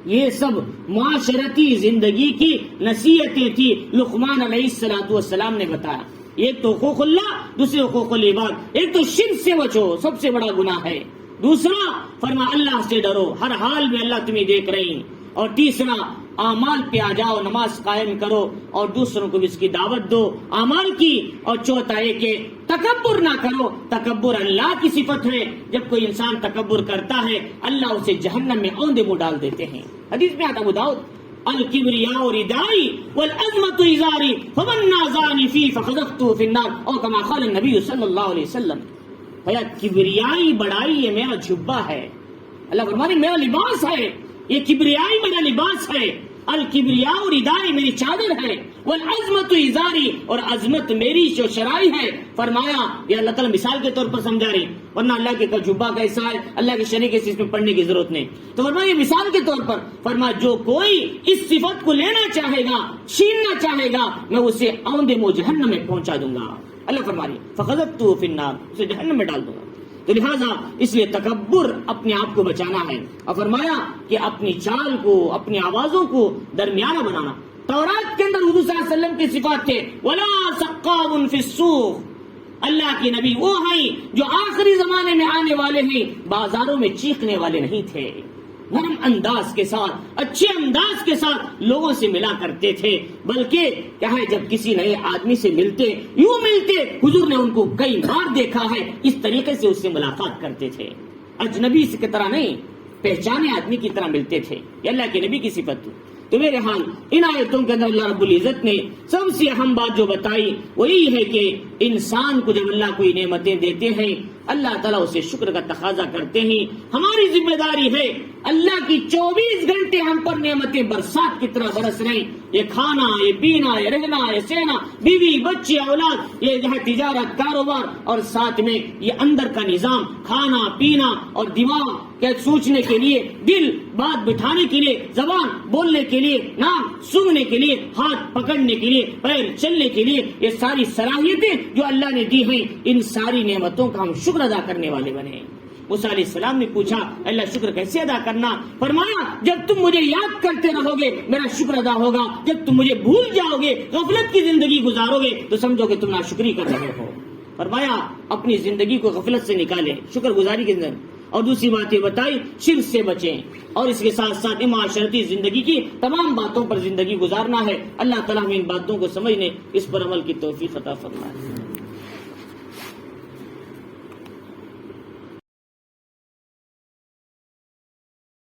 یہ سب معاشرتی زندگی کی نصیحتیں تھی. لقمان علیہ السلام نے بتایا, ایک تو حقوق اللہ, دوسرے حقوق العباد. ایک تو شرک سے بچو, سب سے بڑا گناہ ہے. دوسرا فرما اللہ سے ڈرو, ہر حال میں اللہ تمہیں دیکھ رہی ہیں. اور تیسرا اعمال پہ آ جاؤ, نماز قائم کرو اور دوسروں کو بھی اس کی دعوت دو اعمال کی. اور چوتھا ہے کہ تکبر نہ کرو. تکبر اللہ کی صفت ہے. جب کوئی انسان تکبر کرتا ہے اللہ اسے جہنم میں اوندے منہ ڈال دیتے ہیں. حدیث میں آتا ابو داؤد, الکبریاء ردائی والعظمت ازاری فمن نازعنی فی فخذفت فی النار, اور کما قال النبی صلی اللہ علیہ وسلم. کبریائی بڑائی یہ میرا جھبا ہے. اللہ فرماتے میرا لباس ہے, یہ کبریائی میرا لباس ہے. الکبریاء ردائی میری چادر ہے, والعظمت ازاری, اور عظمت میری جو شرائی ہے. فرمایا یہ اللہ تعالیٰ مثال کے طور پر سمجھا رہی, ورنہ اللہ کے جھبا کیسا ہے, اللہ کے شریعت کے اس میں پڑھنے کی ضرورت نہیں. تو فرمایا یہ مثال کے طور پر, فرمایا جو کوئی اس صفت کو لینا چاہے گا, چھیننا چاہے گا, میں اسے اوندے منہ جہنم میں پہنچا دوں گا. اللہ فرمایا فخذفت فی النار, اسے جہنم میں ڈال دوں گا. تو لہٰذا اس لیے تکبر اپنے آپ کو بچانا ہے. اور فرمایا کہ اپنی چال کو, اپنی آوازوں کو درمیانہ بنانا. تورات کے اندر حضور صلی اللہ علیہ وسلم کی صفات تھے, ولا سقاب فی السوق, اللہ کے نبی وہ ہیں جو آخری زمانے میں آنے والے ہیں, بازاروں میں چیخنے والے نہیں تھے. نرم انداز کے ساتھ، اچھے انداز کے ساتھ لوگوں سے ملا کرتے تھے، بلکہ کیا ہے جب کسی نئے آدمی سے ملتے، یوں ملتے، حضور نے ان کو کئی بار دیکھا ہے، اس طریقے سے اس سے ملاقات کرتے تھے، اجنبی کی طرح نہیں، پہچانے آدمی کی طرح ملتے تھے۔ یہ اللہ کے نبی کی صفت تھی۔ تو میرے حال ان آیتوں کے اندر اللہ رب العزت نے سب سے اہم بات جو بتائی وہ یہی ہے کہ انسان کو جب اللہ کوئی نعمتیں دیتے ہیں، اللہ تعالیٰ اسے شکر کا تقاضا کرتے ہیں۔ ہماری ذمہ داری ہے اللہ کی 24 گھنٹے ہم پر نعمتیں برسات کی طرح برس رہے ہیں، یہ کھانا، یہ پینا، یہ رہنا، یہ سہنا، بیوی بچے اولاد، یہ جو ہے تجارت کاروبار، اور ساتھ میں یہ اندر کا نظام، کھانا پینا اور دماغ کیا سوچنے کے لیے، دل بات بٹھانے کے لیے، زبان بولنے کے لیے، ناک سونگھنے کے لیے، ہاتھ پکڑنے کے لیے، پیر چلنے کے لیے، یہ ساری صلاحیتیں جو اللہ نے دی ہیں، ان ساری نعمتوں کا ہم شکر ادا کرنے والے بنے۔ موسیٰ علیہ السلام نے پوچھا اللہ شکر کیسے ادا کرنا؟ فرمایا جب تم مجھے یاد کرتے رہو گے میرا شکر ادا ہوگا، جب تم مجھے بھول جاؤ گے، غفلت کی زندگی گزارو گے تو سمجھو کہ تم ناشکری کر رہے ہو۔ فرمایا اپنی زندگی کو غفلت سے نکالیں، شکر گزاری کے اندر۔ اور دوسری بات یہ بتائی شرک سے بچیں، اور اس کے ساتھ ساتھ معاشرتی زندگی کی تمام باتوں پر زندگی گزارنا ہے۔ اللہ تعالیٰ ہمیں ان باتوں کو سمجھنے، اس پر عمل کی توفیق عطا فرمائے۔